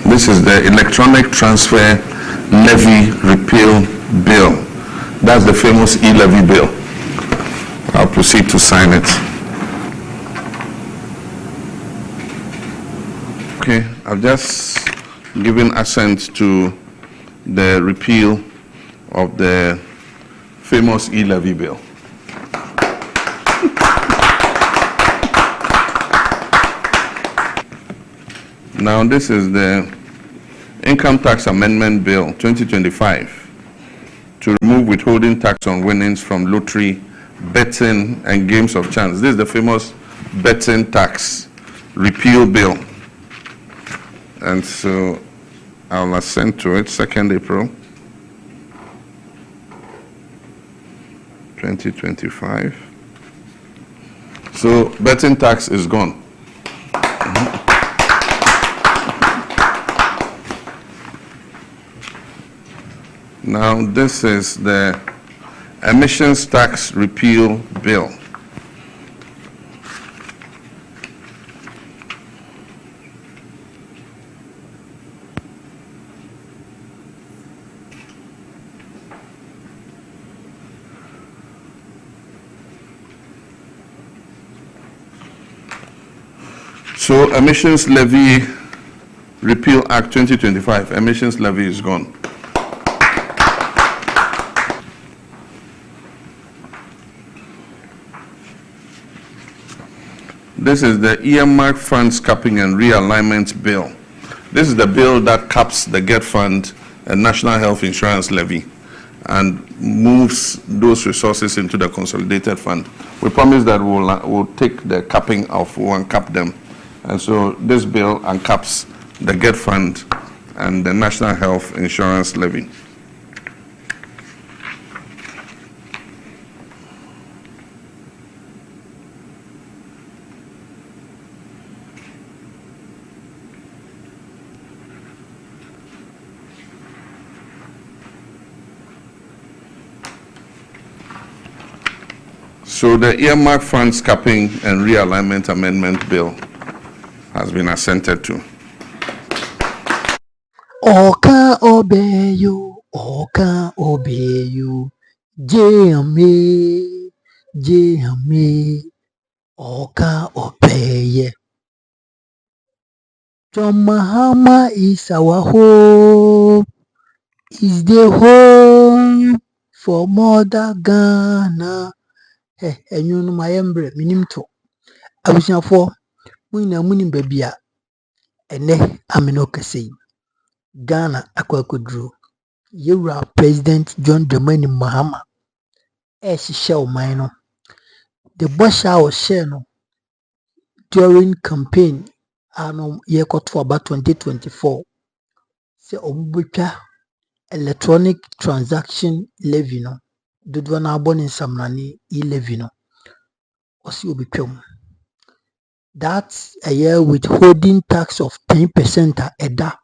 This is the Electronic Transfer Levy Repeal Bill. That's the famous e-levy bill. I'll proceed to sign it. Okay, I've just given assent to the repeal of the famous e-levy bill. Now this is the Income Tax Amendment Bill 2025 to remove withholding tax on winnings from lottery, betting, and games of chance. This is the famous betting tax repeal bill. And so I'll assent to it, 2nd April 2025. So betting tax is gone. Now this is the Emissions Tax Repeal Bill. So Emissions Levy Repeal Act 2025, emissions levy is gone. This is the Earmark Funds Capping and Realignment Bill. This is the bill that caps the GET Fund and National Health Insurance Levy and moves those resources into the Consolidated Fund. We promise that we'll take the capping off, we'll uncap them. And so this bill uncaps the GET Fund and the National Health Insurance Levy. So the Earmark Funds Capping and Realignment Amendment Bill has been assented to. Oka obeyo, jame, oka obeye. John Mahama is our hope, is the home for Mother Ghana. And you know my embrace, minimum. I was now for winning baby, and ne aminoka say Ghana Aquacudru. You are President John Mahama. She shall minor. The bush hour share during campaign year for about 2024. Say Obucha electronic transaction levy no. Dudwa na abon in Samrani e-levy no. Osi obipem. That's a year withholding tax of 10% eda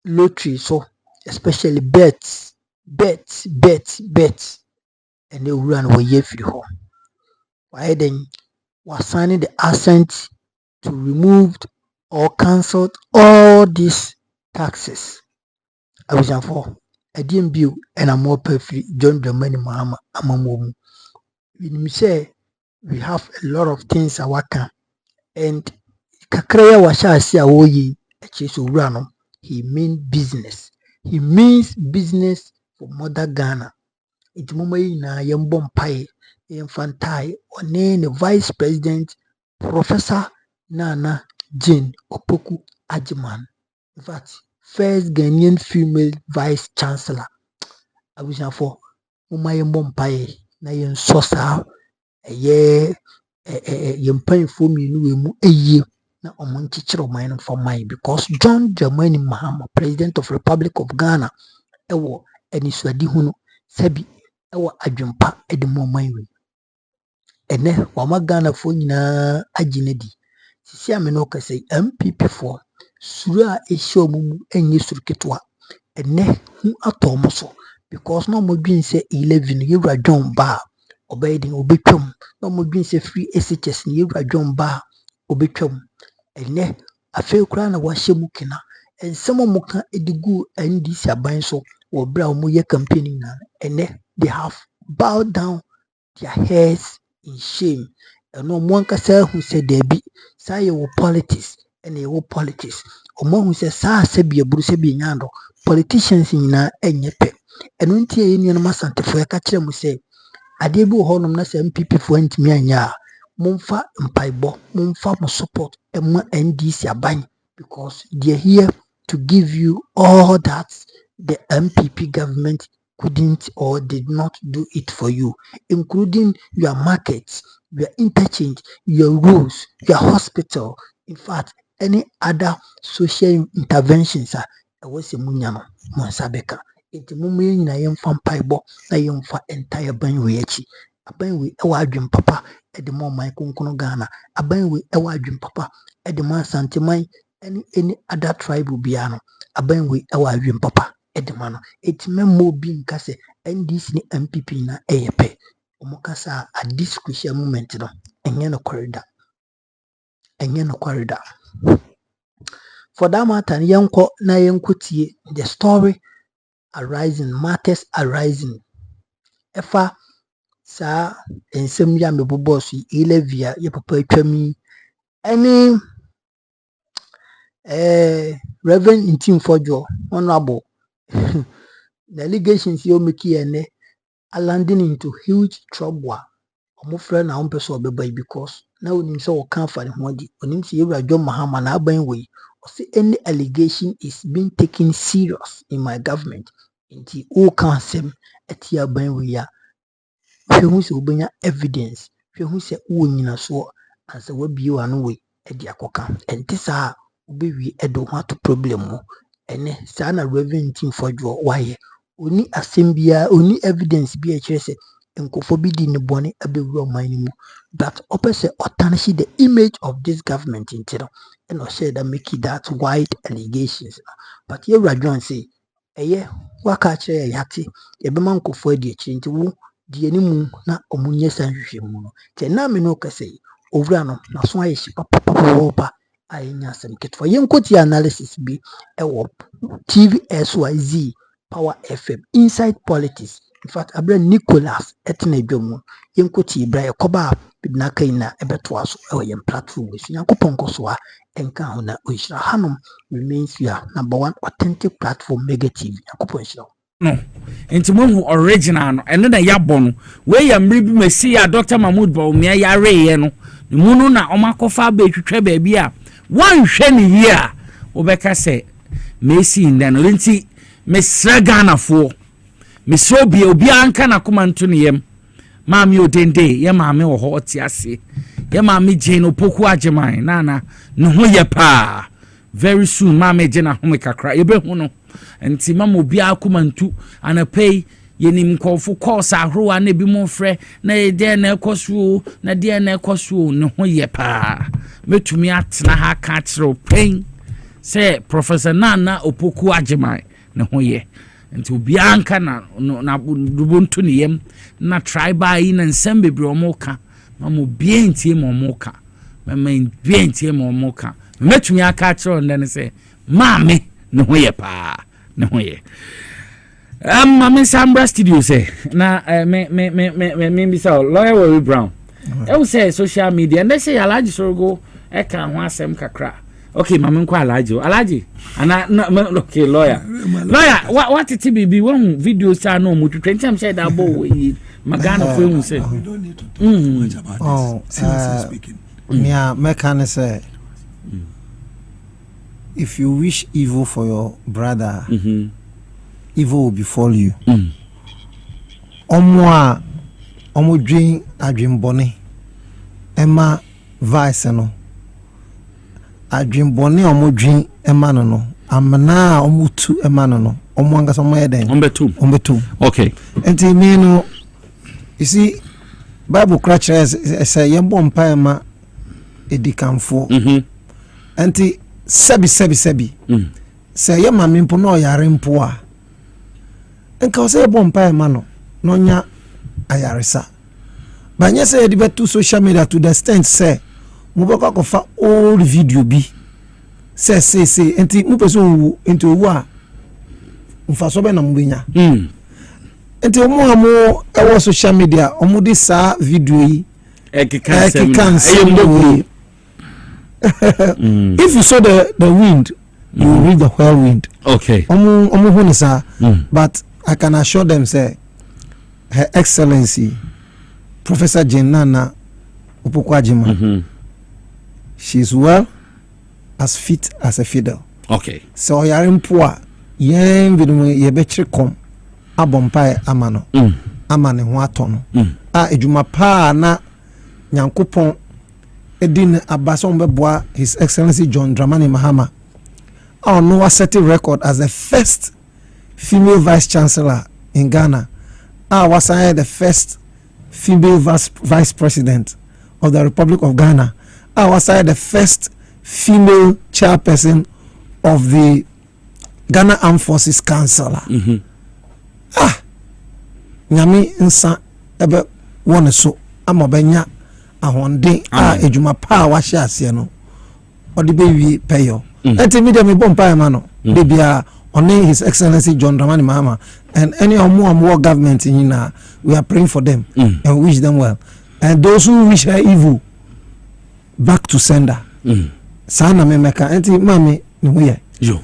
lottery, so especially bets, and they run away year for home. Why then was signing the assent to remove or cancel all these taxes. I was for a DMB and a more perfect John Mahama Amamu. We say we have a lot of things I work on. And Kakreya washa si awoyi echiso rano. He means business. He means business for Mother Ghana. It mumai na yembom pai infantai one the Vice President Professor Nana Jane Opoku Ajiman. In fact, first Ghanaian female Vice Chancellor. I wish for mumai yembom pai na yen sosa yempan for me no eye na omonchichiro mine for mine because John Mahama, President of Republic of Ghana, ewo eniswadi hunu sabi ewo adwempa edemo mine ene wama Ghana fo nyina aginedi sisi ameno ka say NPP for sura ehyo mumu enye suruketwa ene hu atomo so because no modwin say 11 yewra John ba obeying obetwam no modwin say free SHS ni yewra John ba obetwam ene afe kura na wahye mu kina and some of muka edigu and this aban so or brown moye campaigning na and they have bowed down their heads in shame. And no one can say who said there be say your politics and your politics. Or more who says sa sebi a bruce be nyando politicians in na enyepe. And when tia union masante for a catcher mu say adebu honum na se NPP for ntimi anya mumfa mpaibo mumfa mo support ema NDC aban because they're here to give you all that the NPP government couldn't or did not do it for you, including your markets, your interchange, your roads, your hospital, in fact, any other social interventions. I was a munyano, Monsabeka. It's mummy na yemfam paibo, na yemfa entire banwechi. A banwe ewa dream papa, at the moment my kunkono Ghana, a banwe ewa dream papa, at the man santimai, any other tribe will be ano, a banwe ewa dream papa. Edemano it memo being kase NDC ni MPP na eyepe omukasa at this crucial moment no enye no corridor for that matter yenko na yenkotie the story arising matters arising efa sa ensem ya mebobo so elevia ye papa atwami any Reverend Intim Fojo honorable the allegations you make here are landing into huge trouble. I'm afraid now person because now we so can't find one. When you John Mahama na ban way or see any allegation is being taken serious in my government. Inti o can sem etia ban way ya. Who say obenya evidence. Who say o nyina so and say we be one way edi akoka. And this are we edo want to problem ene sana Reverend Team for draw why oni asembia oni evidence be a chese enkofo bi di ne bone abewura man mu but opese otanish the image of this government intino and o share that make it that wide allegations but here John say eye waka kire yate e be man kofo adi akiri nti wo di animu na omunye sanhwehwe mu no te na me no kase ovura no na so aye papa ainya sem ketwa yenkoti analysis bi ewo TV SYZ Power FM inside politics. In fact abra Nicholas etna dwomu yenkoti ibra yakoba bibna kaina ebeto aso ewo yem platform we yankopon koso a enka ho na ohira hanom remains your number one authentic platform Mega TV yankopon hira no enti mo original no ene na yabɔ no we ya mri bi mesi ya Dr. Mahmoud Bawumia ya reye no munu na omakofa ba twetwe ba bia wan hwe ne yi a obeka se mesi ndan no nti mesra Ghana fo mesra obi anka na koma nto ne yem maami odende ye maami wo ho ti ase ye maami Jane Opoku Ajeman na no ho ye pa very soon maami je na ho kakra ye be hu no nti mama obi akoma ntu anapei yenim kofo course ahroa na bi mo frɛ na de na ekoso na de na ekoso ne ho ye pa metumi atena ha ka kyerɛ pen sɛ Professor Nana Opoku Ajeman ne ho ye nti obi anka na dubuntu ne yem na tribal yi na nsɛm bebre omoka mama obi entie mo omoka mama obi entie mo omoka metumi aka kyerɛ ndane sɛ maame ne ho ye pa ne ho ye I'm Sambra Studio say na me bisa lawyer Worry Brown. I will say social media and they say Alaji Sorogo e kan ho asem kakra. Okay, mama nko Alaji. And okay lawyer. What it be one video say no mu 20 time say that boy magana for him say. We don't need to talk much about this. Seriously speaking. Me can say if you wish evil for your brother, evil will befall you. Omo dream adwin bone. Emma vice no. Adwin bone omo dream emma no. Amana omo tu emma no. Omo anga somo eden. Ombe two. Okay. Enti me no. You see Bible crutches say yembo mpa emma edikanfo. Enti sebi. Say ye mama mpo no yare mpo a. Enka say bompa ema no nya ayaresa. Banya say the betu social media to the extent say mubaka kofa old video bi say enti mu person wu enti owu a mfa so be na mbenya enti omo amo e social media omo di sa video yi if you saw the wind you will read the whirlwind. Okay. But I can assure them, say, Her Excellency, Professor Jenana Upukwajima, she's well, as fit as a fiddle. Okay. So you're in poor, yen vidume ye betri kom, abompai amano, amane watono. Ejuma pa na nyankopon edin abason beboa His Excellency John Dramani Mahama. Our Noah set a record as the first female vice chancellor in Ghana. Was the first female vice president of the Republic of Ghana. Was the first female chairperson of the Ghana Armed Forces Council. Nyami nsa ebe wone so amobenya ahonde ejuma pa wa hye ase no odi be wi peyo. Enti me dem bompa ma no de bia on His Excellency John Dramani Mahama and any more government in we are praying for them and wish them well, and those who wish her evil back to sender. Sana me meka enti mami ni huye yo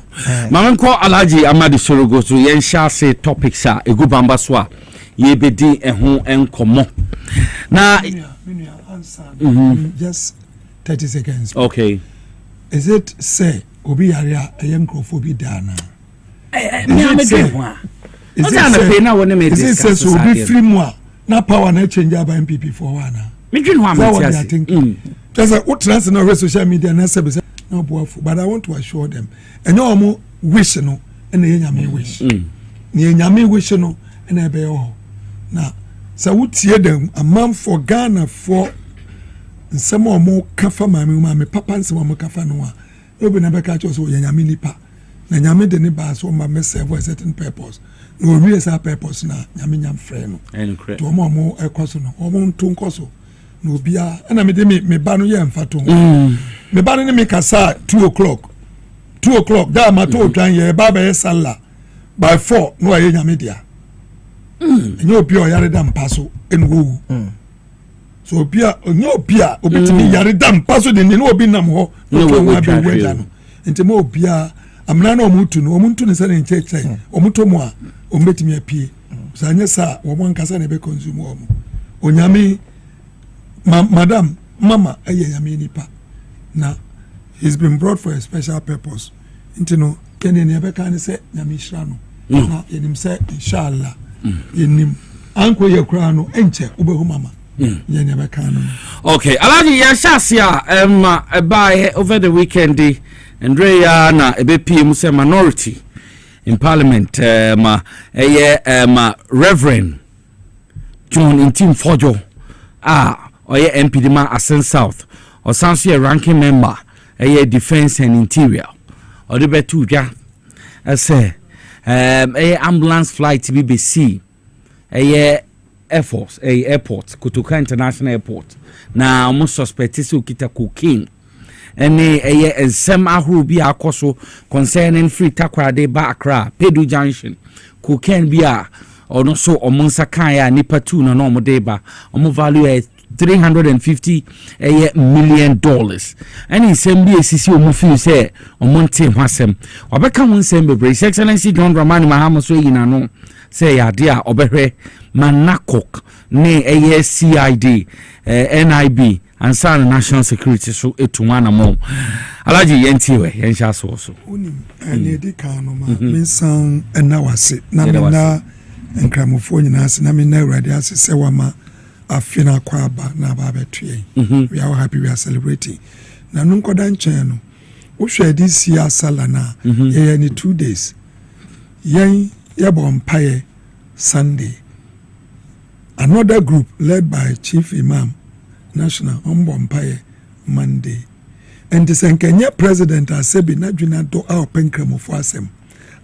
mama ko Alhaji Amadi Sorogo so yen sha say topics a egubamba so a ye bedi ehun enkomo na answer just 30 seconds. Okay. Is it say obi area a young crofobia dana? Me am dey ho. Is it say so be free more na power na change by NPP for one. Me dwen ho am I think. Just what trans na social media na say no boafo, but I want to assure them. And no more wish no and nyame wish. Ni nyame wish no and e be ho. Na so what tie them a man for Ghana for some more kafa mami papa nsema mo kafa no a obi na be ka cho so nyame nipa na nyame de ne ba so ma me serve a certain purpose no we esa purpose na nyame nyam frɛ no to mo ekoso no o mo nto nkoso no bia na me de me ba no ye mfato me ba no ne me kasa 2 o'clock da ma to twan ye ba ba sala by 4 no aye nyame dia enye obi o yare da mpaso enwo so obia obetimi yare dam paso de no obi nam ho no be weda no enti mo obia amna na omuntu ne sane ncheche omuto mo a ombetimi apie so anya sa wo mo nkasa na be consume wo onyame madam mama aye nyame nipa na he's been brought for a special purpose enti no kene ne be kan se nyame hira no na yenim se inshallah yenim anko ye kura no enche obehu mama. Okay, Alhaji ya shasia by over the weekend and Reya na EBP muse minority in parliament Reverend John Intim Fojo oye MP ma Asen South or sanso ranking member defense and interior or the betu ja say ambulance flight BBC Air Force, airport, Kotoka International Airport. Na almost suspected so kita cocaine. And some ahuru bi akoso concerning free takrade ba Accra, Pedu Junction. Cocaine bia or no so omonsa kaya nipa 2 na no mo deba. Omo value $350 million. And in same be sisi omo feel say omonte hwasem. Wabeka won same be His Excellency John Dramani Mahama so yina no say ya dia obehwe manakok ne CID NIB and San National Security so etuwana mo Alhaji yentiwe yensha so unim ene di kanu ma minsan enawase na mena enkramofo nyina ase na mena urade ase se wama afina kwaba na baba tue we are happy we are celebrating na nunkoda nchen no wo hwe di sia sala na ye ni 2 days yen ye bompaye Sunday. Another group led by Chief Imam National Ombompaye Monday. And the Kenya president has said Najuna do our penkramo asem.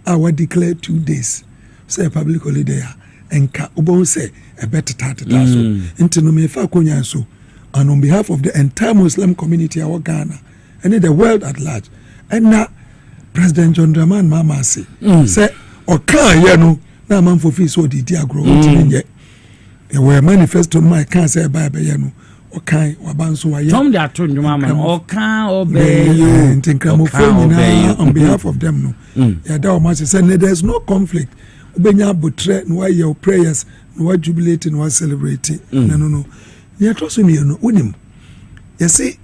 Our declare 2 days. Say public holiday and ka ubo say a better tatataso. Into no me fa konya so. And on behalf of the entire Muslim community our Ghana and in the world at large, ɛna President John Mahama say say ɔka yɛ no na amanfo fi so didi agorɔ ɔtumi nyɛ ɛwɔ manifesto no ma ɛka sɛ ɛba ɛbɛyɛ no ɔkan waba nso wayɛ Tom de ato ndwuma ma ɔka ɔbɛyɛ nti nkramofo nyinaa on behalf of them no yɛda ɔma sɛ there is no conflict wobɛnya abotrɛ na wayɛ prayers na wajubilate na wacelebrate no yɛtɔ so mmienu wonim yɛse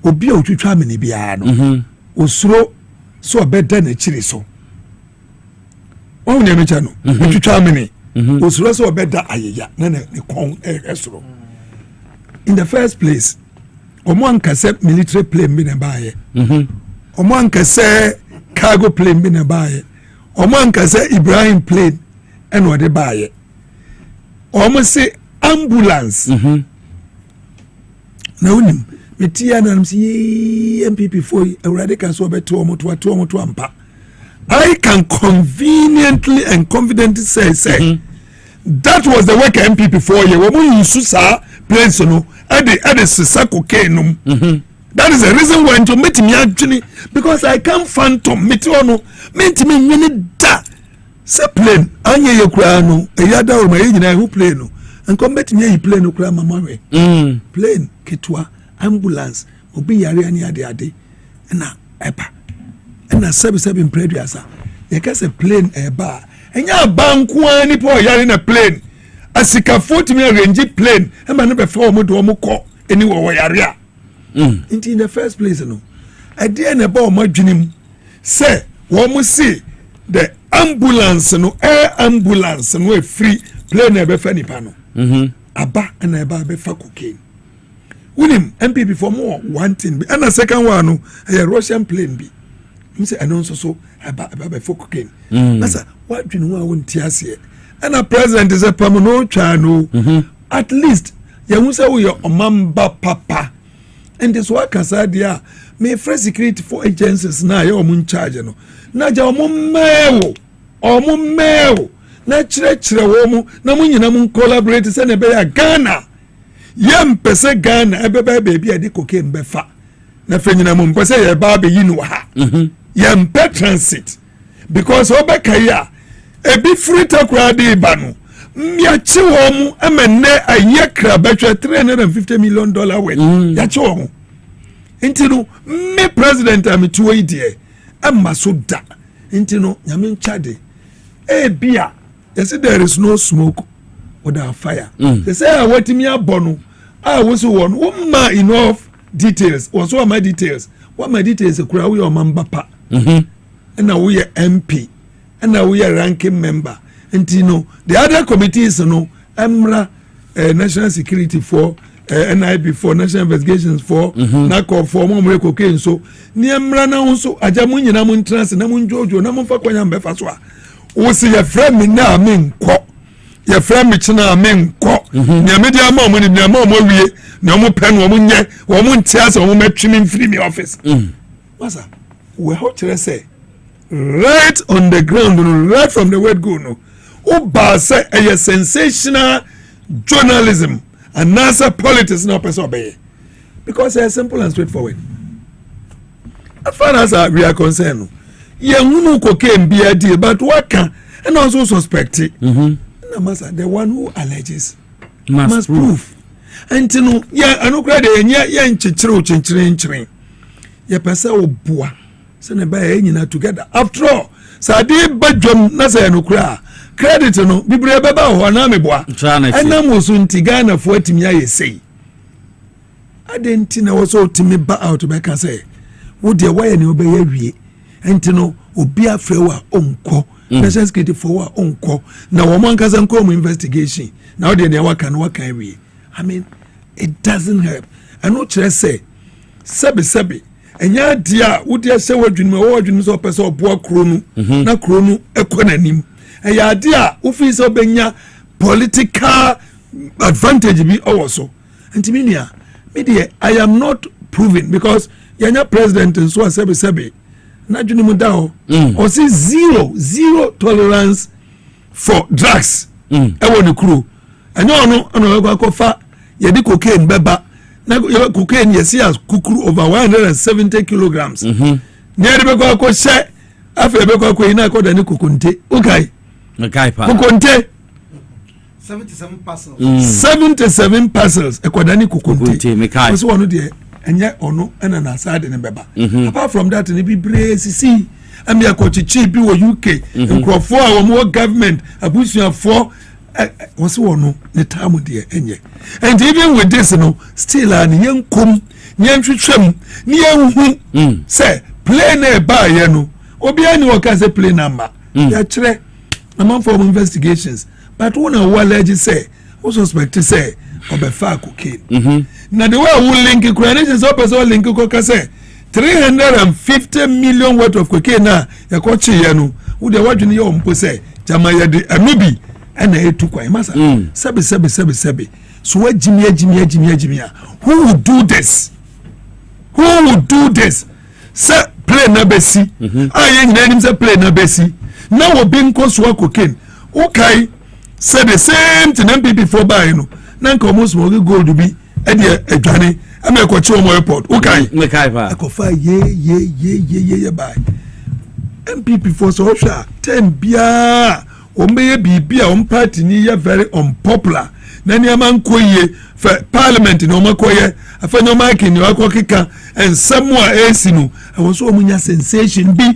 obi a otwitwa amene biara no osuro so ɔbɛda n'akyiri so wɔn nyɛ mekyɛ no otwitwa amene osuro so ɔbɛda ayɛya na ne kɔn ɛsoro in the first place ɔmo ankasɛ military plane bi na baayɛ ɔmo ankasɛ cargo plane bi na baayɛ ɔmo ankasɛ Ibrahim plane ɛna ɔde baayɛ ɔmo se ambulance na wonim metia na si NPP for awurade kan so ɔbɛto ɔmo to ampa I can conveniently and confidently say that was the work NPP for ye wo mo yusu sa place no ade sisa cocaine no that is the reason why to meet me adwene because I can't phantom meet ono meet me nwene da se plane anya ye kura no eyada o ma ye nyina hu plane no enko meet me yi plane no kura mama we plane ketwa ambulance obi yare ani ade na eba na sebi impreduasa ye ka se plane eba enya banku ani po yare na plane asika 40 million range plane e ma no be fa omo do omo ko eni wo yare a in the first place no idea na ba omo adwenem say wo mo see the ambulance no air ambulance no e free plane e be fa nipa no aba na e ba be fa cocaine unim MPP for more one thing and the second one no a Russian plane bi me say announce so aba be for cocaine masa what do you know won tiase and a president is a permanent channel at least you say we your omamba papa and this work as idea me free security for agencies na you omun charge no na ja omun mewo na chire wo mu na mun nyina mun collaborate say na be ya Ghana yem pese Ghana ebeba baby ade cocaine be fa na fe nyina mun pese ye ba be yinu ha yem pe transit because obeka ya ebi free takura de ba no miachi wo mu amene aye kra betwe $350 million worth ya chi wo mu intino me president am tuwo ide amma so da intino nyame nchade bia yes there is no smoke without fire they say what me abono was one woman enough details was what my details kura we o mamba and now we are MP and now we are ranking member and you know the other committees no emra national security for NIB for national investigations for NACO for more cocaine so ni emra na so ajamu nyina mun trans na mun jojo na mun fa kwanya mbefa so a wo se ya frame me na me nko ya frame me china me nko ni media ma mo ni ma mo wie na mo pe no mo nye wo mo ntia se wo metwimi mfiri me office wasa we how to say right on the ground right from the word go no o ba say a sensational journalism and NASA politics no person obey because they are simple and straightforward as far as we are concerned yehunu cocaine be idea but what can and also suspect it the one who alleges must prove and you know yeah I no credit yeah nchichire ya pesa obua se ne ba nyina together after all sade badwom na se no kura credit no bibre beba ho na meboa ena mosu ntigana fo atimi ayesei adenti na woso otimi ba out be ka say wo de why ne obeye wie enti no obi afrewa onko national security for onko na wo man kasa nko mu investigation na wo de ne waka no waka wie I mean it doesn't help I no chere say sebi enya dia wo de se wadwunu wo wadwunu so pese oboa kronu na kronu ekonanim eya dia wo fi so benya political advantage bi also antimenia media I am not proving because yanya president so sebi na dwunu mu da ho o say zero tolerance for drugs e woni kru enya ono akwafa ye di cocaine beba na cocaine yes as kukuru over 170 kilograms near the Beko share after Beko in a code and Kukunte. Okay. Kukunte 77 parcels. 77 parcels. A Kodani Kukunte. Was one of the and yet ono and an aside in a beba. Apart from that, and it be brace, see. And me a coach cheap or UK and crop 4 or more government. A bush you have 4 was one the time with the enye. And even with this, still an young cum, young trim, near say, play near by yano. Obiani or can say play number. Yatre among for investigations. But one of what legends say, who suspect to say, or by far cocaine. Now the way we link it, coronation up as all link coca say 350 million worth of cocaine na ya kwachi yanu wo de wadwene ye ompo say jama ya de anubi na etu kwa masa sebe so wajimi who would do this say play na besi aye nyina nim say play na besi na wo bi nko so cocaine okay say the same thing NPP for buy no na nka almost mo gold bi e de adwane I'm a coach on my airport. Okay. I go fire ye by NPP for social 10 bia. Ombe bia party ni very unpopular. Nani man koye for parliament no makoye. Afa no marking no akokika and somewhere esinu. I was so munya sensation bi.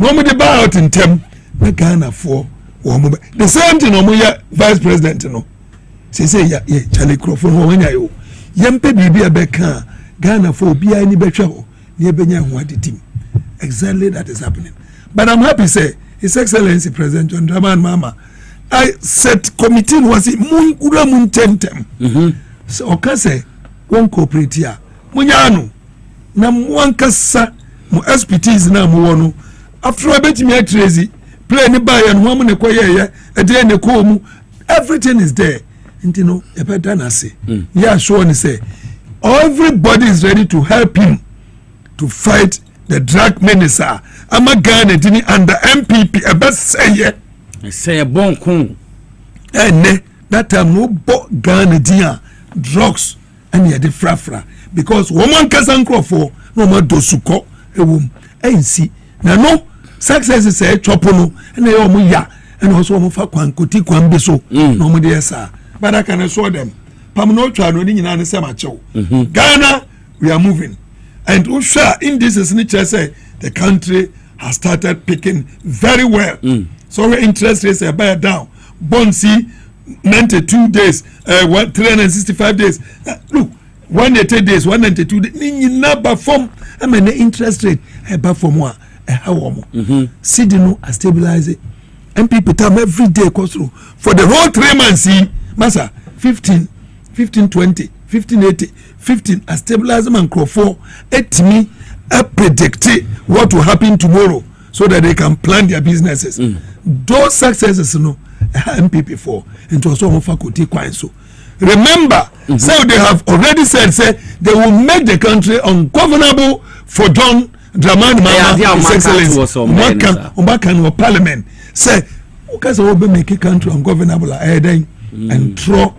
No me the buy out in tem. Na Ghana for the same thing omuya vice president no. Say ya Charlie Crawford ho wanya yo. Yempe bibi abeka Ghana for bia ni betwa ho ne benya ho adetim. Exactly that is happening. But I'm happy say His Excellency President John Mahama I set committee was mun kura mun tentem. So okase won cooperate here. Munyano na mwankasa mu expertise na mu wono after abetimi atrezi play ni buy and woman ekoye e de ne ko mu everything is there. You know, a better say, yeah, sure, and say, everybody is ready to help him to fight the drug minister. I'm a Ghana under MPP. I best say, I say a bon coon. And that time no Ghana drugs and yeah, the frafra because woman can crop for no more dosuko a womb. And see, now no success is a chopono and they all ya and also for Kwankuti Kwambeso, no more dear sir. But I can assure them, Pamno Chano in Samacho. Ghana, we are moving. And Usha, in this is nature say the country has started picking very well. So our interest rates are bear down. Bonsi 92 days, 365 days. Look, 180 days, 192 days. Ni number form. I mean the interest rate about for more. How Sidino are stabilizing. And people time every day goes through for the whole 3 months. See. Massa 15, 20, 80, 15 as stabilizer and crop 4 at me predict what will happen tomorrow so that they can plan their businesses. Those successes MPP for into also faculty quite so. Remember, so they have already said they will make the country ungovernable for John Dramani Mahama His Excellency Obakan Parliament. Say, because we will make a country ungovernable and draw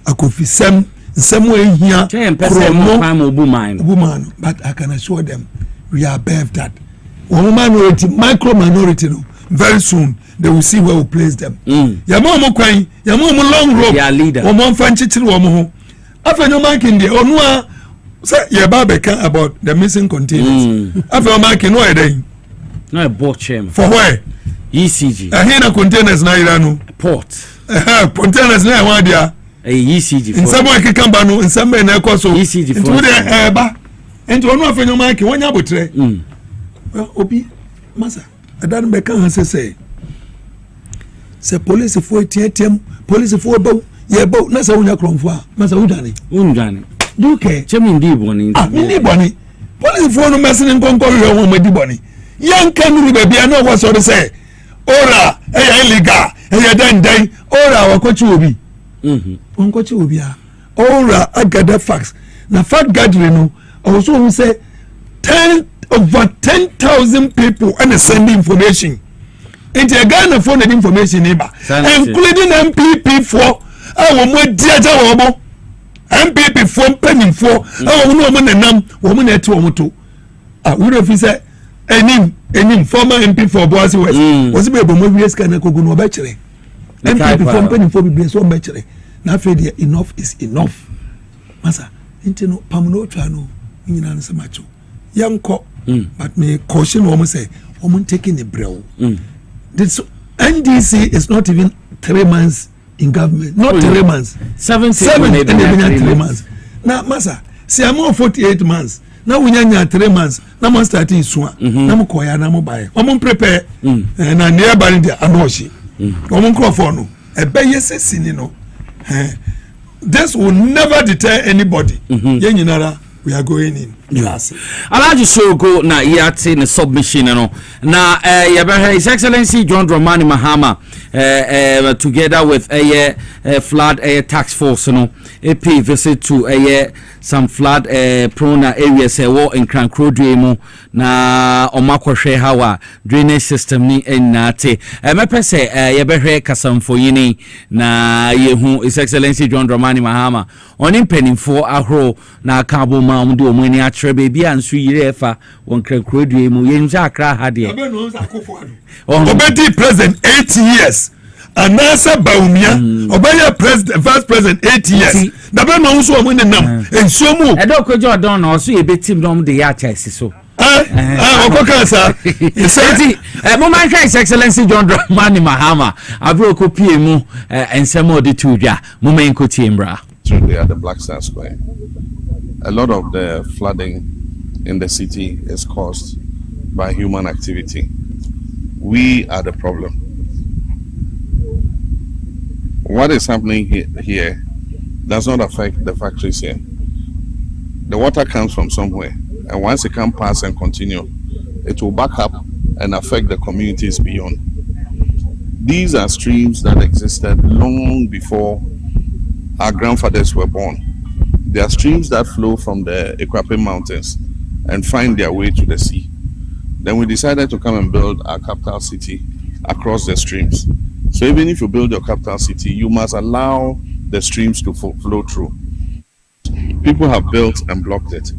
a coffee some way here. But I can assure them we are above that. One minority, micro minority, very soon they will see where we place them. Yamomo kwai, yamomo long rope. Their leader. Omo fanchichiri omo. After no marking the onwa say yababeka about the missing containers. After marking no edai. No a board chairman. For where? ECG. Ahina containers na iranu. Port. Containers na one dia. ECG. In some way kikamba no, in some way na ekoso. ECG. Into the ba. Into onu afenyo marking wanya botre. Obi masa adan beka han say police for TTM police for bow ye bow na sa unya kromfo a masa udane do ke chemi ndi boni ndi boni police for no mesene nkonko hwe won madi boni yanka nuru be bia na wo so de say ora illegal dan ora wakochi obi onkochi obi a ora agada facts na fact gathering no also who say over 10,000 people and sending information into a Ghana for the information neighbor, including MPP for our more dear MPP for penning for our woman and woman at Tomoto. I would have said Enim former MP for Boise West. Was be bomo wies kana kogu no be kire. MP for penny for be so be kire. Na fe dey enough is enough. Masa, inte no pamuno twa no nyina no se macho. Yanko but me caution wo say wo taking the brew. This NDC is not even 3 months in government. Not 3 months. 7 3 months. Now masa, see I'm on 48 months. Now we nya 3 months. Now man starting soon. Now mo koya na mo buy. Mo prepare na nearby there anoshi. Mo crofo no. E be yesesi ni no. This will never deter anybody. Yenyinara we are going in. Yes. Alaji Sogo na yati na submission no. Na His Excellency John Mahama Fulfilled together with flood task force no. AP visit to some flood prone areas war in Krankrodwe mu na omakwhwe hawa drainage system ni enate. Mepese yebehwe kasamfo yini na yehu His Excellency John Mahama oni mpenimfo ahro na akabo ma omde omani akyere baby anso yire efa won Krankrodwe mu yenja akra ha de. Obedi president 8 years. Anasa Baumia, Obaya president, first president 8 years. The man also won the name. And so move. I don't could Jordan also a bit team dom the yacha so. Moment His Excellency John Mahama Abro PM and some more the two ja Moment Cotimbra. Truly at the Black Star Square. A lot of the flooding in the city is caused by human activity. We are the problem. What is happening here does not affect the factories here. The water comes from somewhere, and once it can pass and continue, it will back up and affect the communities beyond. These are streams that existed long before our grandfathers were born. They are streams that flow from the Equapin Mountains and find their way to the sea. Then we decided to come and build our capital city across the streams. So even if you build your capital city, you must allow the streams to flow through. People have built and blocked it.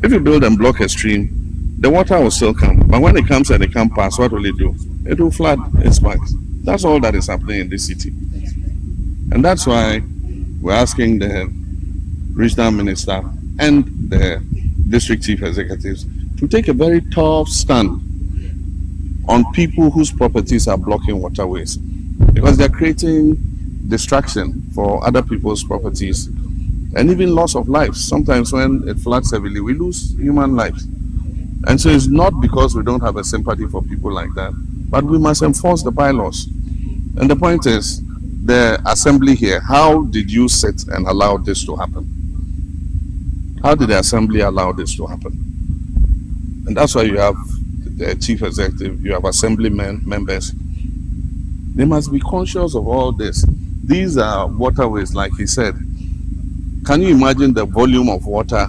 If you build and block a stream, the water will still come. But when it comes and it can't pass, what will it do? It will flood its banks. That's all that is happening in this city. And that's why we're asking the regional minister and the district chief executives to take a very tough stand on people whose properties are blocking waterways, because they're creating distraction for other people's properties and even loss of lives. Sometimes when it floods heavily, we lose human lives. And so it's not because we don't have a sympathy for people like that, but we must enforce the bylaws. And the point is, the assembly here, how did you sit and allow this to happen? How did the assembly allow this to happen? And that's why you have the chief executive, you have assembly members. They must be conscious of all this. These are waterways, like he said. Can you imagine the volume of water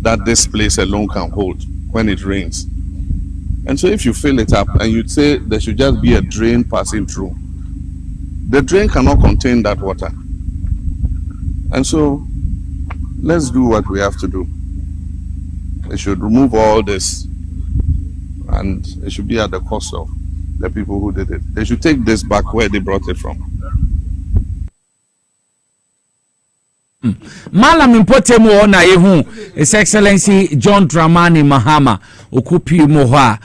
that this place alone can hold when it rains? And so if you fill it up and you'd say there should just be a drain passing through, the drain cannot contain that water. And so let's do what we have to do. We should remove all this, and it should be at the cost of the people who did it. They should take this back where they brought it from. Malam impotemo na yehu His Excellency John Mahama okupi mo ha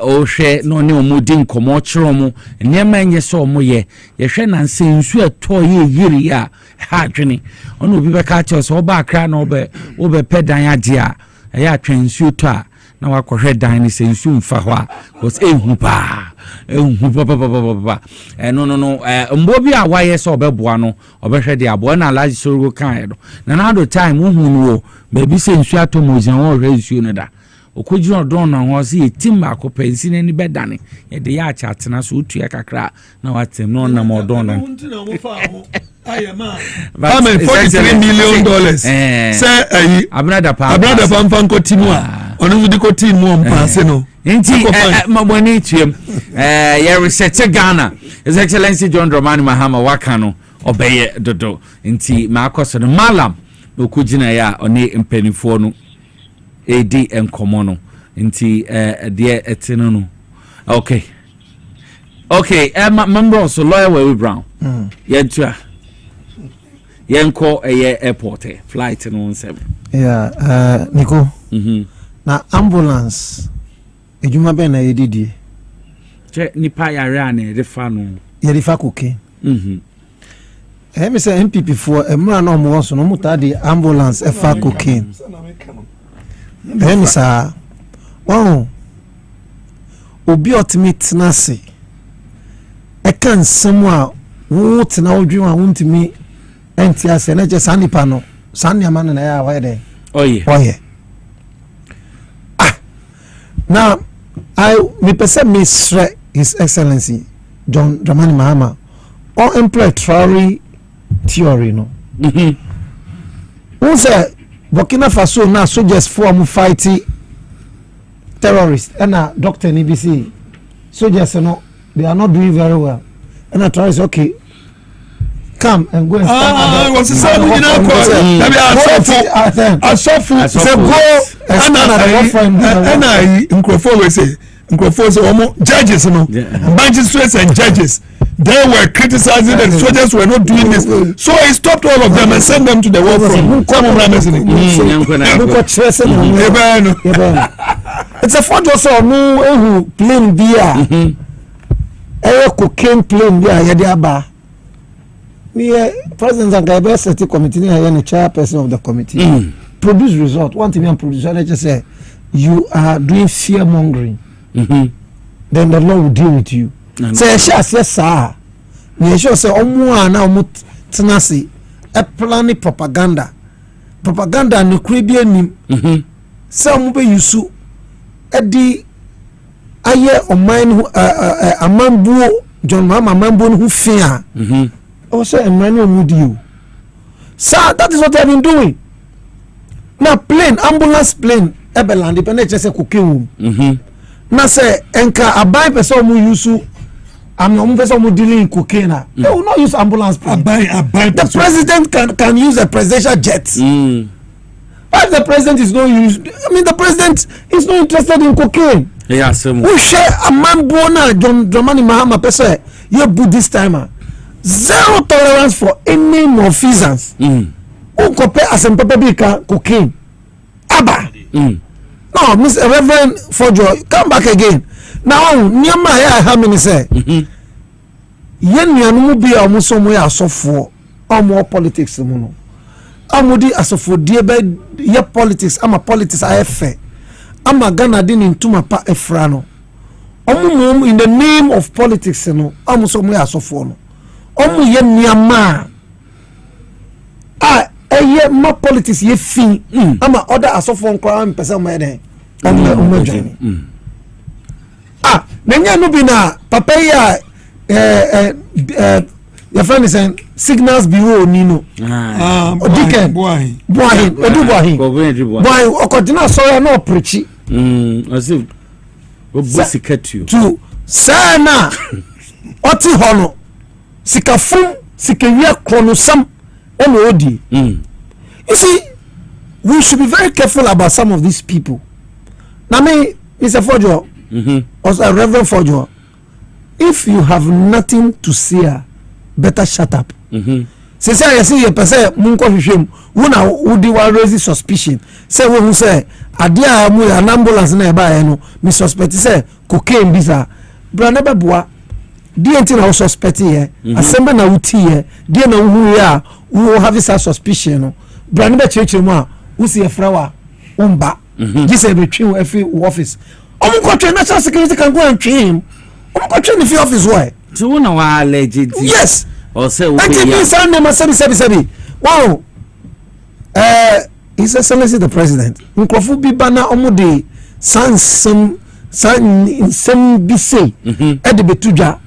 ohwe no ne omudi nkomo kyero mu niema enye so mo ye hwe na nsensu eto ye yiri a ha dwene ono obi be ka che so oba akra na obe pedan ade a ya atwensu to a na wakohwe dan ni sensu mfa ho a cause ehu pa no mbobi a waye so obeboa no obehwe de abo na alaji sorogo kan do na na do time uhunu wo baby sensu atomozian wo hwe nsu no da okojiro don na ho se yetim akopensi ni bedane ye de ya acha atena so utua kakra na watem no na modon no $43 million. Say Abrada Pam Continua. Onu di continue mpaase no. Nti maboni tuem ye research Ghana. His Excellency John Mahama waka no obeye dodo. Nti makoso no malam okujina ya oni mpenifo no edi enkomo no nti deɛ etino no okay member also lawyer we Brown yentua yenko airport flight no nsem Nico na ambulance ejuma be na yedidie che nipa yare ana refa no yerifa koke me say NPP for emra na omo so no muta di ambulance efa cocaine me say wow obi ultimate na se e kan samu a wo tena odwi a wontimi enti ase na je sanipa no saniama na ya wa de oye now me person Mr. His Excellency John Mahama or employ Traore theory no who say Burkina Faso now soldiers form fighting terrorists and doctor NBC soldiers no they are not doing very well and I try okay come and go and stand what's the same we now asofu say go and I nkrofo we say judges no magistrates and judges they were criticizing the soldiers were not doing this so he stopped all of them and sent them to the war front it's a photo so no plane bia cocaine plane bia yede aba me president Zangabe City committee I am the chairperson of the committee produce result one thing and produce I just say you are doing fear mongering then the law will deal with you say yes sir me sure say omo na omo tenase e plan propaganda no krebia nim say omo be yusu e di aye oman hu amambuo John Mahama amambuo hu Fêár o say emrani omudi you sir that is what I have been doing now plane ambulance plane e be land depend say cocaine na say enka abai person mu yusu am person mu dealing in cocaine they will not use ambulance plane. The president can use a presidential jet if the president is not used the president is not interested in cocaine we share a man born John Mahama person you put this timer zero tolerance for any malfeasance who compare as a paper cocaine aba no Mr. Reverend Fojo come back again now nyama here how many say yen nuanu bi a omo so mo ya asofo omo politics mu no amudi asofo die be ye politics ama politics ayefe ama Ghana din ntuma pa efra no omo in the name of politics no omo so mo ya asofo no omo ye nyama eye ma politics ye fin ama other asofo nkwa mpesa mo eden omo join nenya no bi na papa ya your friend is saying signals bureau nino Dicken boy okodina so na prechi as if obosikatu to sana oti hono sikafum sikewia kronosam eno odi you see we should be very careful about some of these people now me Mr. Fojo also Reverend Fojo if you have nothing to say better shut up say you see a person munko hwehwem wona wodi wa raise suspicion say we who say adia mu an ambulance na eba no me suspect say cocaine bisa bra na beboa DNT na suspect here asembe na wuti here die na hu ya we have this suspicion no bra na be chechire mu a wo see efrawa umba this be twi every office omo national security can go and train him omo the fi office why so wona wa alleged yes or say we NPP sound name sabi wow His Excellency the President nkrofu bi bana omo de sansem bi say e de betudwa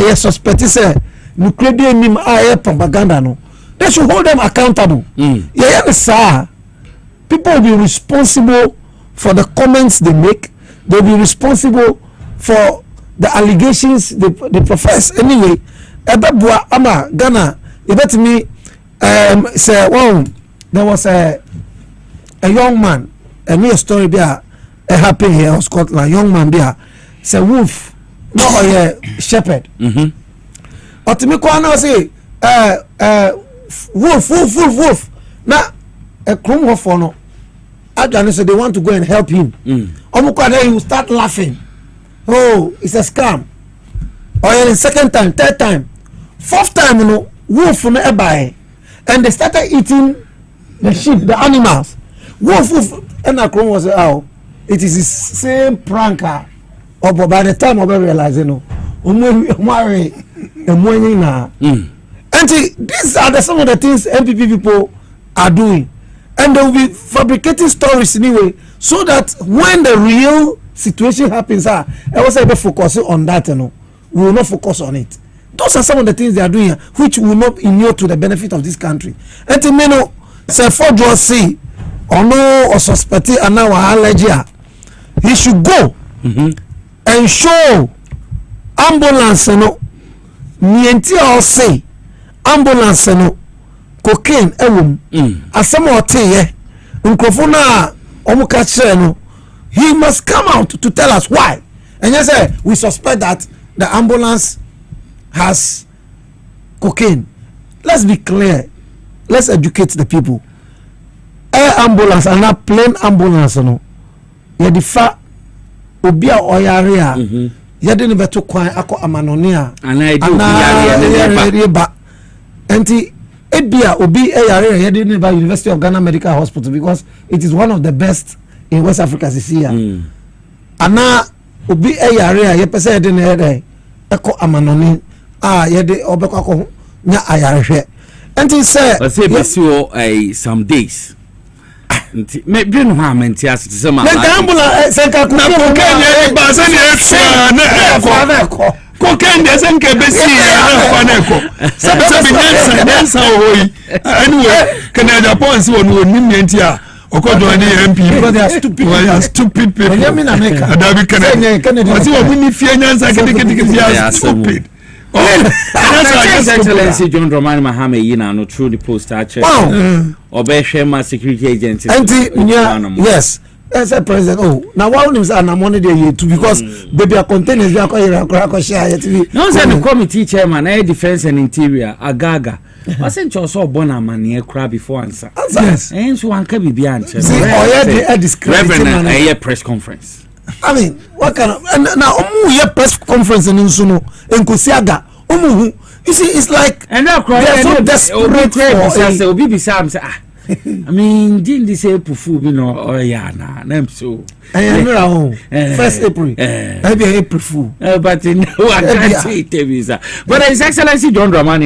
yes suspect say no credit nim propaganda no they should hold them accountable sir people will be responsible for the comments they make. They'll be responsible for the allegations they profess. Anyway, Ebebua ama Ghana. You bet me. Say, well, there was a young man. A mere story there. happen here in Scotland. Young man there, say wolf, no shepherd. Otimiko ana say wolf. Now a chrome for no. Adjani say they want to go and help him. Omuko then he will start laughing. Oh, it's a scam. Or the second time, third time, fourth time, you know, wolf from nearby, and they started eating the sheep, the animals. Wolf, and a chrome was oh, it is the same pranker. Or by the time I realize, you know, and these are some of the things NPP people are doing, and they will be fabricating stories anyway, so that when the real situation happens, I was able to focus on that, you know. We will not focus on it. Those are some of the things they are doing here, which will not inure to the benefit of this country. And to me, no, say for John C. or no or suspect and now allergy, he should go and show ambulance, no, nienti or say ambulance, no, cocaine, as some more tea, uncrofona, no, he must come out to tell us why. And yes, we suspect that the ambulance has cocaine. Let's be clear. Let's educate the people. Air ambulance and not plain ambulance. No, you defa obia oyarea. You didn't better quite ako amanonia. And I do ba. Enti ebia obi ayarea. You didn't by University of Ghana Medical Hospital because it is one of the best in West Africa this year. Ana obi ayarea. You pese yedine yede. Eko amanoni yede obeko ako nya ayarehwe enti say besiwo some days enti me bi no ha menti asete se ma na ambulance senka ku na cocaine ba se ne efua na eko cocaine de senka besi na na eko se nyansa hoyi anyway kana Japan si wonu onim enti a okodo ni MP because they are stupid people yemi na make adabi kana ati wo ni fie nyansa kete they are stupid. His Excellency John Mahama Fulfilled no through the post actually Obeshema security agency yes as a president now one is an money there too because baby a containers we are share TV no say the committee chairman air defense and interior agaga wasn't also born a man here crab before answer yes and so one can be answer see or Reverend a press conference. I mean, what kind of now your press conference in Nsuno in Kusiaga. You see, it's like and now they're so desperate for Bibi Sam say I mean, didn't they say Pufu, you know, or yeah, nah, so. I am first April. Maybe April Fool. But no, I can't say it. But His Excellency John Mahama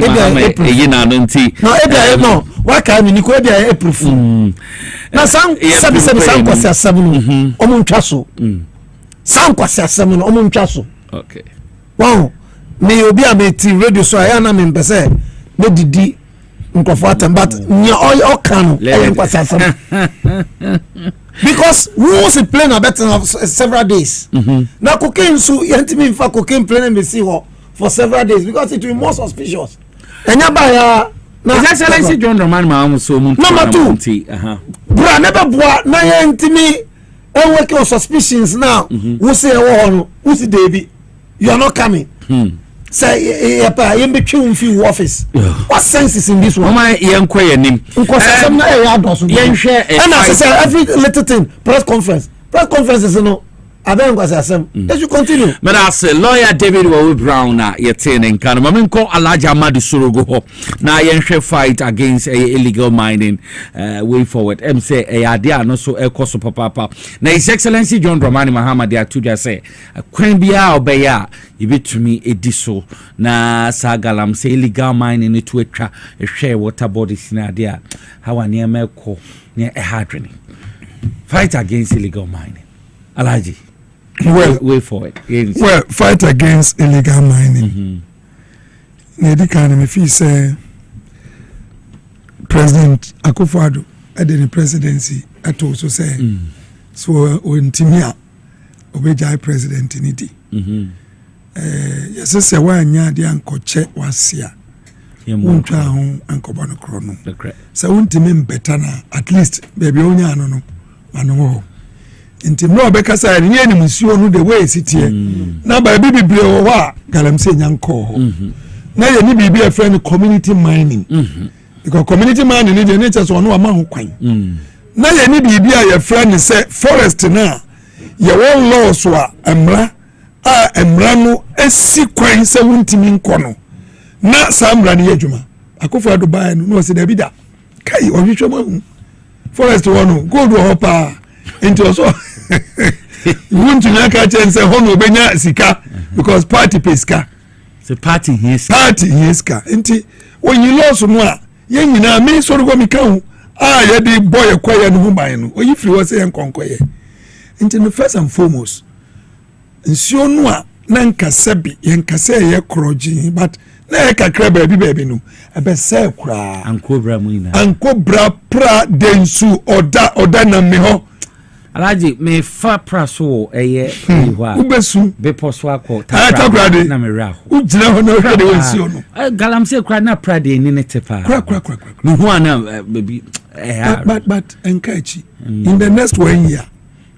Fulfilled. No, what can you go there April Fool? Now, some kwasi asem omunchaso. Some kwasi asem omunchaso. Okay. Wow. Me obi ameti radio so I na me pese me didi nkofo atem but nya all can kwasi asem. Because we was playing a bet of several days. Now cocaine so yantimi infa cocaine playing me see for several days because it will be more suspicious. Enya ba ya His Excellency John Mahama so number 2. Bra never boa na yantimi and working on suspicions now. We say who see David you are not coming. Say you between few office. What sense is in this one? My young nim. Because some na and I say every little thing press conference is no they should continue. But as lawyer David Brown in Canada, Maminko Alaja Madu Surugo na yenhwe fight against illegal mining way forward. Say idea no so ekoso papa. Na His Excellency John Mahama they to just say kwen bia obeya ibitumi ediso na sagalam say illegal mining ni to etwa ehwe water bodies na dia how aniema ekọ near a hardrening fight against illegal mining. Alaji way forward. Well, fight against illegal mining. Me feel say President Akufo-Addo at the presidency at also say so Timia Obejai president in it. Yes, say why nya de anko che wasia. Untwa ho anko bano krono. So untimi better na at least baby onya no no. nti no obekasa ni ani musuo no the way sitie na ba bibibre wo ho a galamsey nyanko na ye ni bibi a friend community mining because community mining ni de nature so no ama ho kwan na ye ni bibi a ye friend say forest na ye won laws wa emra no esi kwan se wuntimi nko no na samra ne adwuma akofo do buy no se da bi da kai ohwehwe ma forest one gold wo pa into so wuntimi aka chen se ho no benya sika because party peska the party hiska nti when you lost no a ye nyina me so go mi kan ye di boy kwaye no hu ban no oyifiri wo se enkonkoye nti no first and foremost nsio no a na nkasa bi yenkasa ye kroji but na ye kakra baabi no ebe se kura ankobra mu ina ankobra pra densu oda na me ho alaji me fa praso eye wa ubesu be poso akọ takrade na me ra ho ugina ho na hwede wonsio no galamsey kra na prade ni ne tepa kra no hu ana baby but enkachi in the next 1 year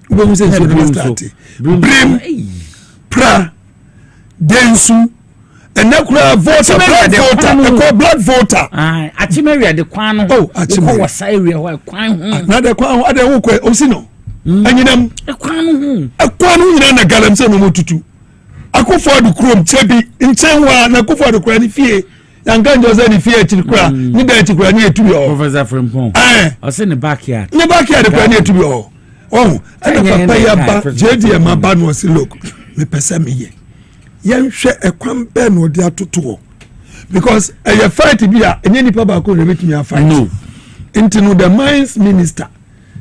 we will say start brim pra densu enakura voter blood voter achimeria de kwan no oh achimeria ko wasa area ho kwan ho na de kwan ho ade wo ko osino anyinam kwan ho nyina na galamsey no motutu akofo du krom chebi nchenwa na akofo du kura ni fie yanka njoze ni fie chikura ni da chikura ni etubi o Professor Frimpong o se ne backyard kura ni etubi o oh ana papa ya ba JD ma ba no se look me pesa me ye yenhwe ekwan be no de atoto because a fight bi a enye nipa ba ko rebetimi a fight no into the mines minister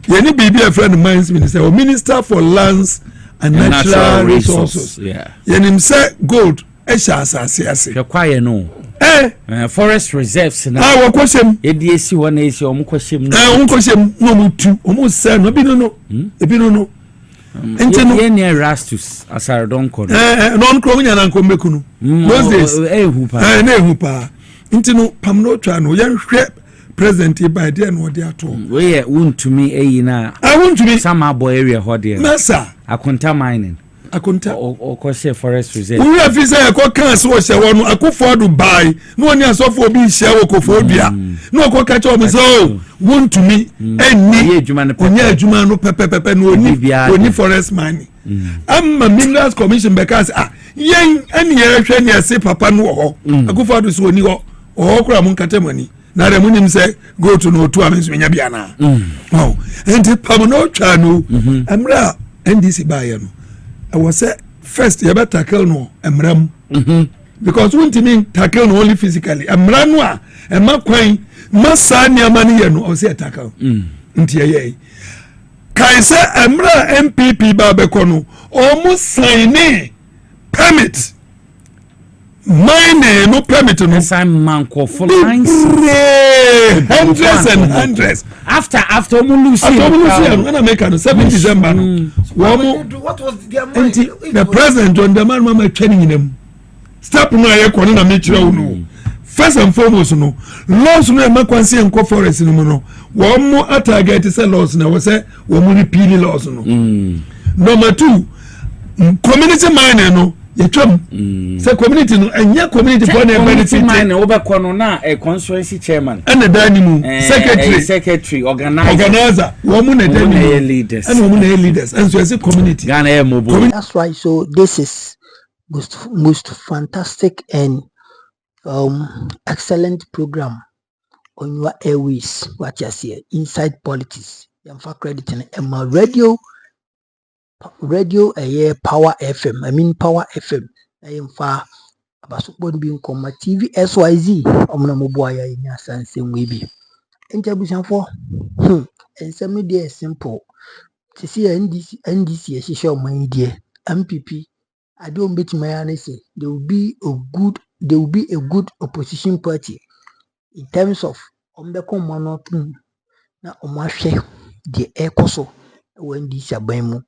ye ni bibi a friend mines minister or minister for lands and natural resources ye nim say gold e sha asase ase hwe kwaye no forest reserves na wo kwosem edi esi ho na esi omo kwosem no kwosem no mutu omo se no bi no ebi no Intenu ye ne Rastus asar don ko no nkro nya na nko mekunu those days ehu pa intenu pamno twa no ye hwe president by there no de ato we ye wuntumi eyi na wuntumi sama boy area ho de masa akunta mining akunta o ko share forest reserve we have say ko kan se wo she wo no akofo do buy no oni asofo obi she wo kofo dua no ko ka che o so wuntumi eni onye adwuma no pepepepe no oni forest mining amma minerals commission because yen eni ye hwe ne se papa no ho akofo do so oni ho kura mun katemani na re munim se go to no to amen so nya bia na oh enti pam no twa no amra ndc buy no I was say first you better tackle no emram because one thing tackle no only physically emra no a ema kwan masa ni amani ye no o say tackle ntia ye kai say emra NPP ba be kono o mu sign permit mine no permit no sign man ko full lines hundreds after mu lucy na make no 7 December no what was the president John Mahama training in him step no aye kono na me kire wo no first and foremost no laws no e makwansi enko forest no no wo mo target say laws na wo say wo mo repeal laws no number 2 community mining no yetwam say community no enya community for na benefit mine wo be kono na a constituency chairman and the animal secretary organizer wo mu na leaders and wo mu na leaders and so as a community Ghana e mobile. That's why so this is most fantastic and excellent program on your airways what you see inside politics yamfa credit in Emma radio power fm power fm yamfa abasopon bi nkoma tv syz omna moboa ya nya sanse nwebi enjabusanfo ensem dey simple to see ndc ehihye oman die MPP I don't bet my say there will be a good opposition party in terms of ombeko monoton na omahwe the ekoso when this abamu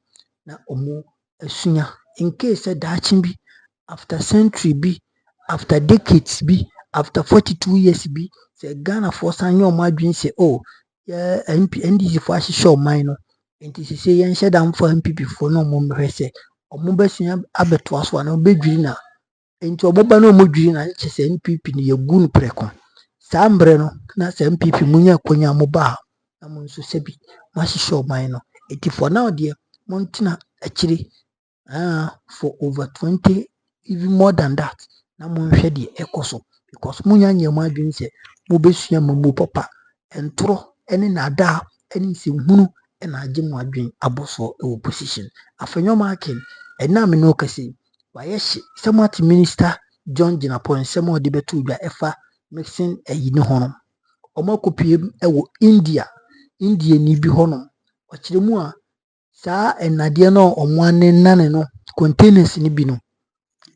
na omo asunya in case that bi after century bi after decades bi after 42 years bi say Ghana for sanyo madwin say oh yeah NDC for ahihye oman no Enti sisi yen shedam for NPP for no mo mhwese omo besia abeto aso na obedwiri na enti oboba na omo dwiri na kyese NPP ni yegu no preko saa mbre no na saa NPP munya konya mo ba na mo nso sebi ma hihye oman no enti for now there mo ntina akiri for over 20 even more than that na mo nhwe de ekoso because munya nyema adwin se mo besua mo papa entro ene na da ene se hunu ena agye mo adwin aboso e opposition afenyo makin ena me no kase waye hye semati minister John Jinapon semo de betu dwa efa mixing eyi ne hono omakopiem ewo India ni bi hono okire mu a saa enade no omwane nane no containers ni bi no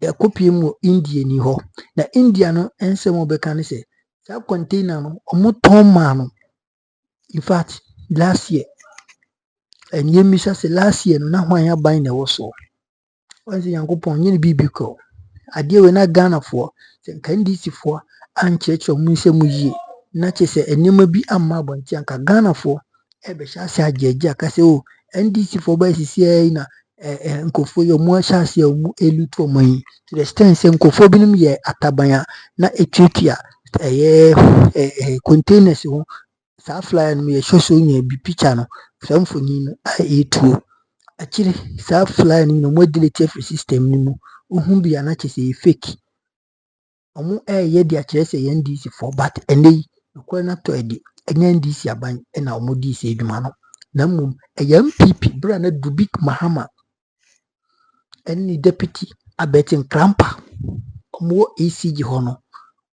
ekopiem wo India ni ho na India no ensem obeka ne se saa container no omoton ma no in fact last year and yemisa se last year no na hwan ya ban na wo so wanzi yankopon nyine bibi ko ade we na Ghana fo se kan DC fo ancheche mu nsem yie na chese enema bi amma bonti anka Ghana fo ebe sha ase ajeje akase o NDC fo ba sisi ai na nkofo yo mu sha ase mu eluto oman to the extent se nkofo binim ye atabanya na etwetwa containers ho saa flyer no ye shoso nya bi picture no samfoni no etuo akire saa flyer no mo delete free system ni mu ohun bi ana chese fake omo ye dia kire se NDC for but enei ko na to edi enya NDC aban na omo di se edwuma no na mum NPP bra na Dubik Mahama eni deputy abetin Krampa omo ECG ho no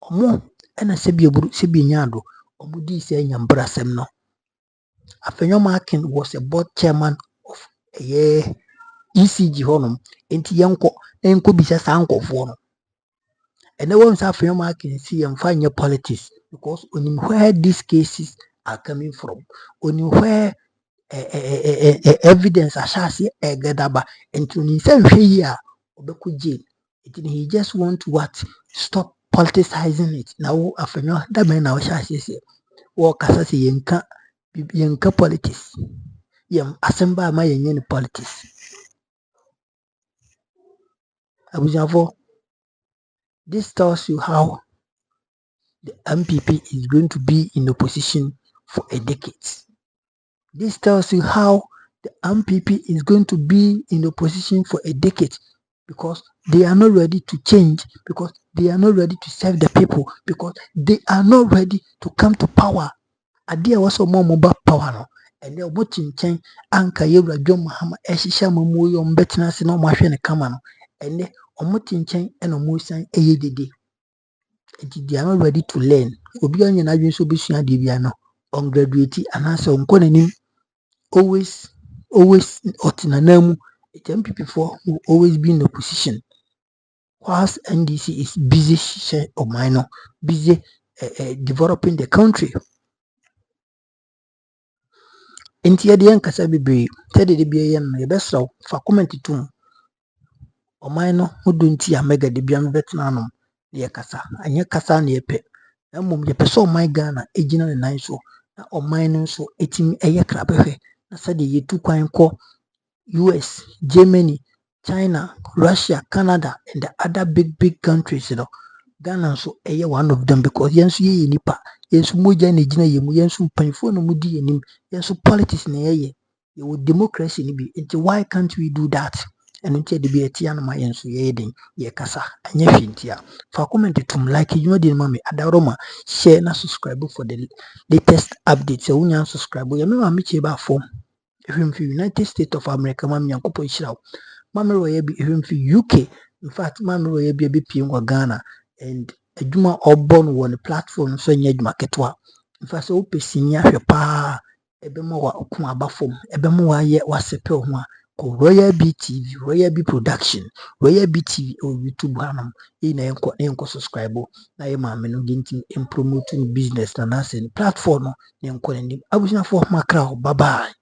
omo na sebi nyado omo di se nyambra sem no Afenyo Makin was a board chairman of ECG ho no enti yenko bisa sankofo no and then once Afenyo Makin see and find your politics because only where these cases are coming from only where evidence ashasi egedaba and to ni say here obeko jail he just want to stop politicizing it now Afenyo that man now ashasi say wo kasa say yenka politics asemba ma yenye politics abujafo. This tells you how the NPP is going to be in opposition for a decade. This tells you how the NPP is going to be in opposition for a decade because they are not ready to change, because they are not ready to serve the people, because they are not ready to come to power. Adia was more mobile power no. And they're watching change Anka Yebra John Mahama Eshisha Mamuyo Mbetina Sino Mashane Kamano. And they omotinchen and omusan eyedede. They are not ready to learn. Obi onye na adwen so besua de bia no on graduate anase onko nanim always otinanamu. MPP for will always be in opposition. Whilst NDC is busy busy developing the country. Enti yede yankasa bebre tede de bia yen no yebesraw fa comment tum oman no hodunti ya mega de bia no betena no ye kasa anye kasa na yepe emom yepe so oman Ghana ejina ne nan so na oman no so etimi eye krabehwe na sade yetu kwan ko US, Germany, China, Russia, Canada and the other big countries Ghana so eye one of them because yenso ye nipa yenso moja na ejina yemu yenso mpanfo no mudi yenim yenso politics na ye democracy ni bi nti why can't we do that and nti de bi etia na ma yenso ye den ye kasa anya hwintia fa comment tum like you know the mama adaroma share na subscribe for the latest updates so unya subscribe ye me ma me che ba form ehwemfi United States of America ma nyankopɔ hyiraw ma me ro ye bi ehwemfi UK in fact ma me ro ye bi piem wa Ghana and adwuma obon wɔ ne platform so nya adwuma ketwa in fact so opesinya hwe pa ebema wa ko aba form ebema wa ye wasepe ho a ko Royal B TV Royal B production Royal B TV o YouTube hanam na enko subscribe na ye ma me no gintim promote business na na sen platform no enko ni abusina for makra bye bye.